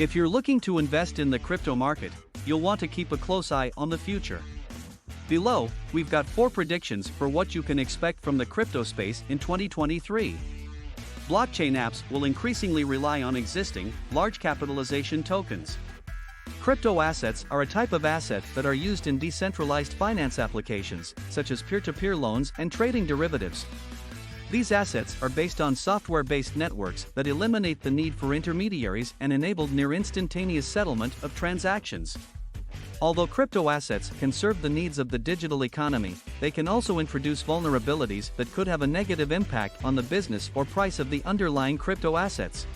If you're looking to invest in the crypto market, you'll want to keep a close eye on the future. Below, we've got 4 predictions for what you can expect from the crypto space in 2023. Blockchain apps will increasingly rely on existing, large capitalization tokens. Crypto assets are a type of asset that are used in decentralized finance applications, such as peer-to-peer loans and trading derivatives. These assets are based on software-based networks that eliminate the need for intermediaries and enable near-instantaneous settlement of transactions. Although crypto assets can serve the needs of the digital economy, they can also introduce vulnerabilities that could have a negative impact on the business or price of the underlying crypto assets.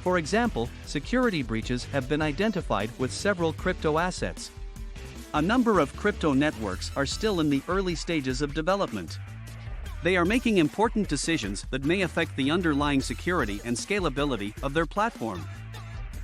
For example, security breaches have been identified with several crypto assets. A number of crypto networks are still in the early stages of development. They are making important decisions that may affect the underlying security and scalability of their platform.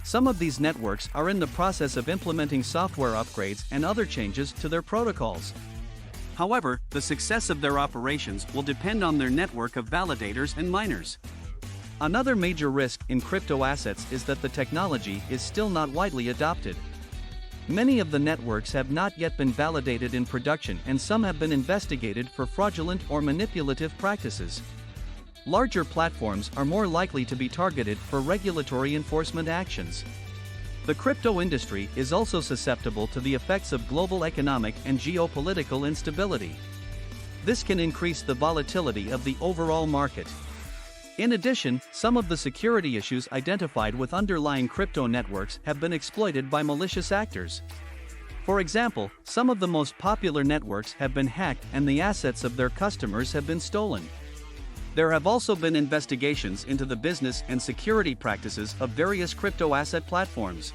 Some of these networks are in the process of implementing software upgrades and other changes to their protocols. However, the success of their operations will depend on their network of validators and miners. Another major risk in crypto assets is that the technology is still not widely adopted. Many of the networks have not yet been validated in production, and some have been investigated for fraudulent or manipulative practices. Larger platforms are more likely to be targeted for regulatory enforcement actions. The crypto industry is also susceptible to the effects of global economic and geopolitical instability. This can increase the volatility of the overall market. In addition, some of the security issues identified with underlying crypto networks have been exploited by malicious actors. For example, some of the most popular networks have been hacked and the assets of their customers have been stolen. There have also been investigations into the business and security practices of various crypto asset platforms.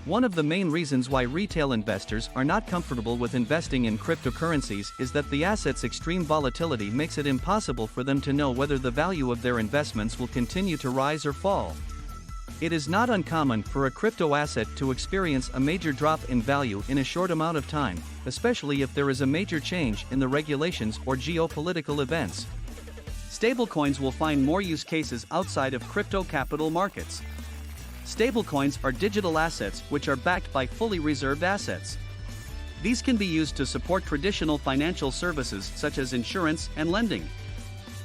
One of the main reasons why retail investors are not comfortable with investing in cryptocurrencies is that the asset's extreme volatility makes it impossible for them to know whether the value of their investments will continue to rise or fall. It is not uncommon for a crypto asset to experience a major drop in value in a short amount of time, especially if there is a major change in the regulations or geopolitical events. Stablecoins will find more use cases outside of crypto capital markets. Stablecoins are digital assets which are backed by fully reserved assets. These can be used to support traditional financial services such as insurance and lending.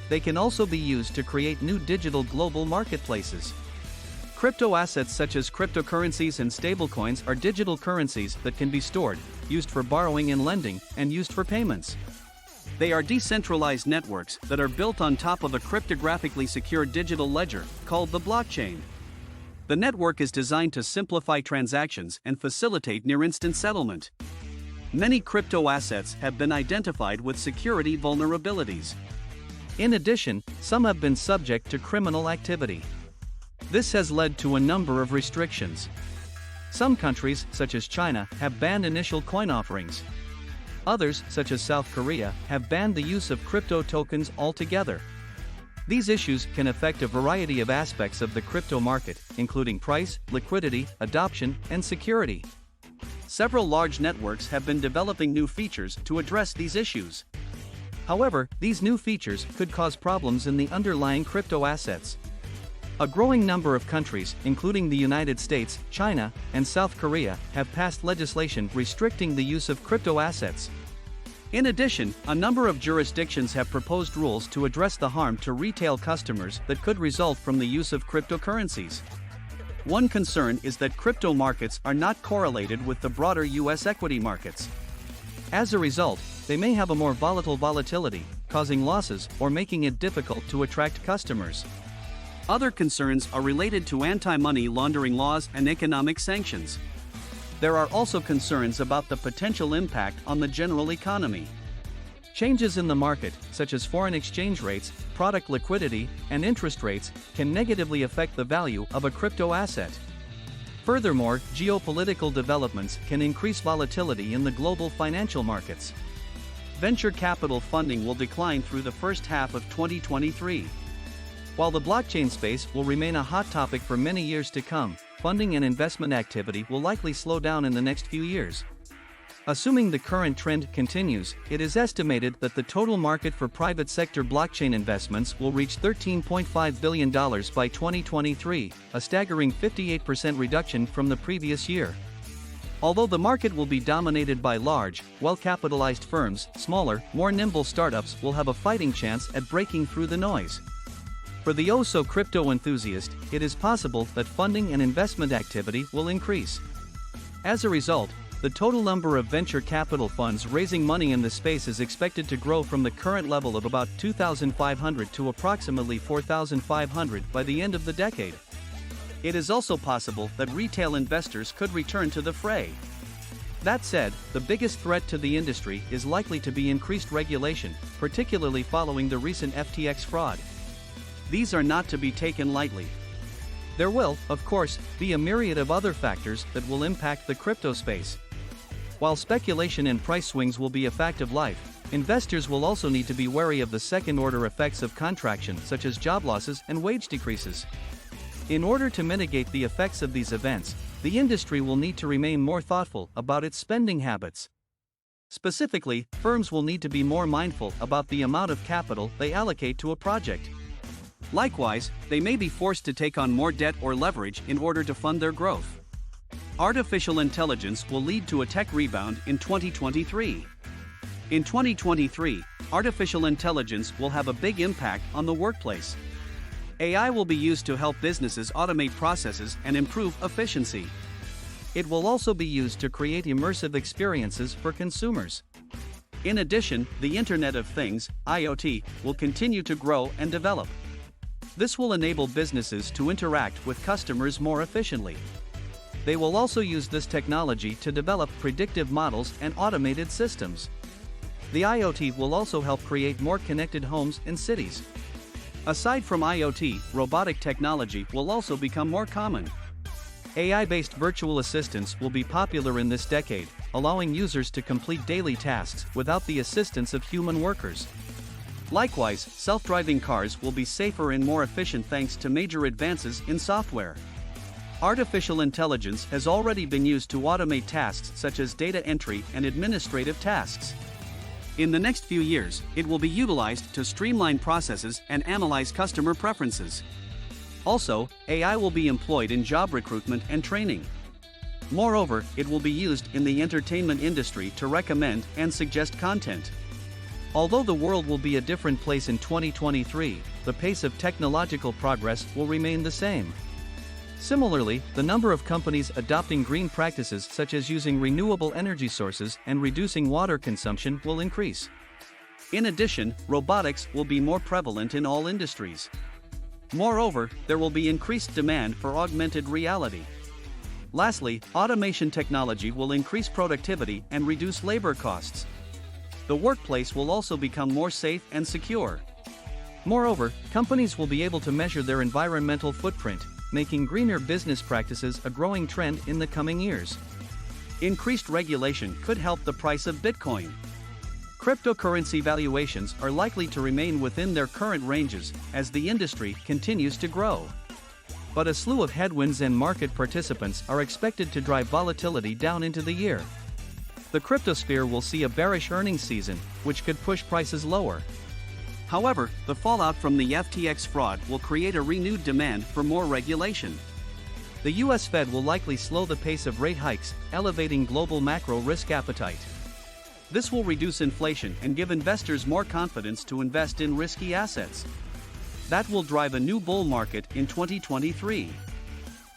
They can also be used to create new digital global marketplaces. Crypto assets such as cryptocurrencies and stablecoins are digital currencies that can be stored, used for borrowing and lending, and used for payments. They are decentralized networks that are built on top of a cryptographically secure digital ledger called the blockchain. The network is designed to simplify transactions and facilitate near-instant settlement. Many crypto assets have been identified with security vulnerabilities. In addition, some have been subject to criminal activity. This has led to a number of restrictions. Some countries, such as China, have banned initial coin offerings. Others, such as South Korea, have banned the use of crypto tokens altogether. These issues can affect a variety of aspects of the crypto market, including price, liquidity, adoption, and security. Several large networks have been developing new features to address these issues. However, these new features could cause problems in the underlying crypto assets. A growing number of countries, including the United States, China, and South Korea, have passed legislation restricting the use of crypto assets. In addition, a number of jurisdictions have proposed rules to address the harm to retail customers that could result from the use of cryptocurrencies. One concern is that crypto markets are not correlated with the broader U.S. equity markets. As a result, they may have a more volatile volatility, causing losses or making it difficult to attract customers. Other concerns are related to anti-money laundering laws and economic sanctions. There are also concerns about the potential impact on the general economy. Changes in the market, such as foreign exchange rates, product liquidity, and interest rates, can negatively affect the value of a crypto asset. Furthermore, geopolitical developments can increase volatility in the global financial markets. Venture capital funding will decline through the first half of 2023. While the blockchain space will remain a hot topic for many years to come, funding and investment activity will likely slow down in the next few years. Assuming the current trend continues, it is estimated that the total market for private sector blockchain investments will reach $13.5 billion by 2023, a staggering 58% reduction from the previous year. Although the market will be dominated by large, well-capitalized firms, smaller, more nimble startups will have a fighting chance at breaking through the noise. For the crypto enthusiast, it is possible that funding and investment activity will increase. As a result, the total number of venture capital funds raising money in the space is expected to grow from the current level of about 2,500 to approximately 4,500 by the end of the decade. It is also possible that retail investors could return to the fray. That said, the biggest threat to the industry is likely to be increased regulation, particularly following the recent FTX fraud. These are not to be taken lightly. There will, of course, be a myriad of other factors that will impact the crypto space. While speculation and price swings will be a fact of life, investors will also need to be wary of the second-order effects of contraction, such as job losses and wage decreases. In order to mitigate the effects of these events, the industry will need to remain more thoughtful about its spending habits. Specifically, firms will need to be more mindful about the amount of capital they allocate to a project. Likewise, they may be forced to take on more debt or leverage in order to fund their growth. Artificial intelligence will lead to a tech rebound in 2023. In 2023, artificial intelligence will have a big impact on the workplace. AI will be used to help businesses automate processes and improve efficiency. It will also be used to create immersive experiences for consumers. In addition, the Internet of Things, IoT, will continue to grow and develop. This will enable businesses to interact with customers more efficiently. They will also use this technology to develop predictive models and automated systems. The IoT will also help create more connected homes and cities. Aside from IoT, robotic technology will also become more common. AI-based virtual assistants will be popular in this decade, allowing users to complete daily tasks without the assistance of human workers. Likewise, self-driving cars will be safer and more efficient thanks to major advances in software. Artificial intelligence has already been used to automate tasks such as data entry and administrative tasks. In the next few years, it will be utilized to streamline processes and analyze customer preferences. Also, AI will be employed in job recruitment and training. Moreover, it will be used in the entertainment industry to recommend and suggest content. Although the world will be a different place in 2023, the pace of technological progress will remain the same. Similarly, the number of companies adopting green practices such as using renewable energy sources and reducing water consumption will increase. In addition, robotics will be more prevalent in all industries. Moreover, there will be increased demand for augmented reality. Lastly, automation technology will increase productivity and reduce labor costs. The workplace will also become more safe and secure. Moreover, companies will be able to measure their environmental footprint, making greener business practices a growing trend in the coming years. Increased regulation could help the price of Bitcoin. Cryptocurrency valuations are likely to remain within their current ranges as the industry continues to grow. But a slew of headwinds and market participants are expected to drive volatility down into the year. The cryptosphere will see a bearish earnings season, which could push prices lower. However, the fallout from the FTX fraud will create a renewed demand for more regulation. The US Fed will likely slow the pace of rate hikes, elevating global macro risk appetite. This will reduce inflation and give investors more confidence to invest in risky assets. That will drive a new bull market in 2023.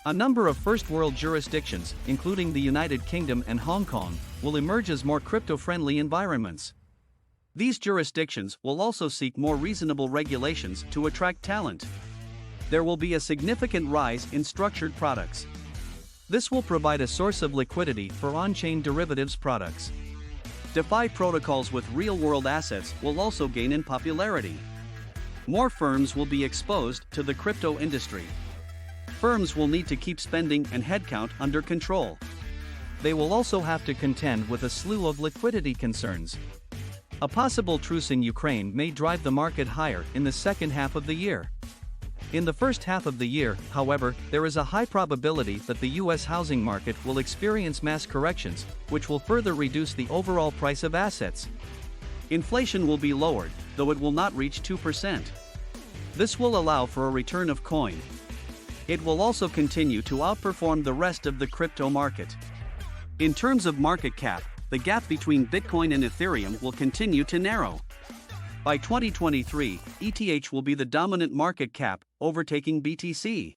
A number of first-world jurisdictions, including the United Kingdom and Hong Kong, will emerge as more crypto-friendly environments. These jurisdictions will also seek more reasonable regulations to attract talent. There will be a significant rise in structured products. This will provide a source of liquidity for on-chain derivatives products. DeFi protocols with real-world assets will also gain in popularity. More firms will be exposed to the crypto industry. Firms will need to keep spending and headcount under control. They will also have to contend with a slew of liquidity concerns. A possible truce in Ukraine may drive the market higher in the second half of the year. In the first half of the year, however, there is a high probability that the US housing market will experience mass corrections, which will further reduce the overall price of assets. Inflation will be lowered, though it will not reach 2%. This will allow for a return of coin. It will also continue to outperform the rest of the crypto market. In terms of market cap, the gap between Bitcoin and Ethereum will continue to narrow. By 2023, ETH will be the dominant market cap, overtaking BTC.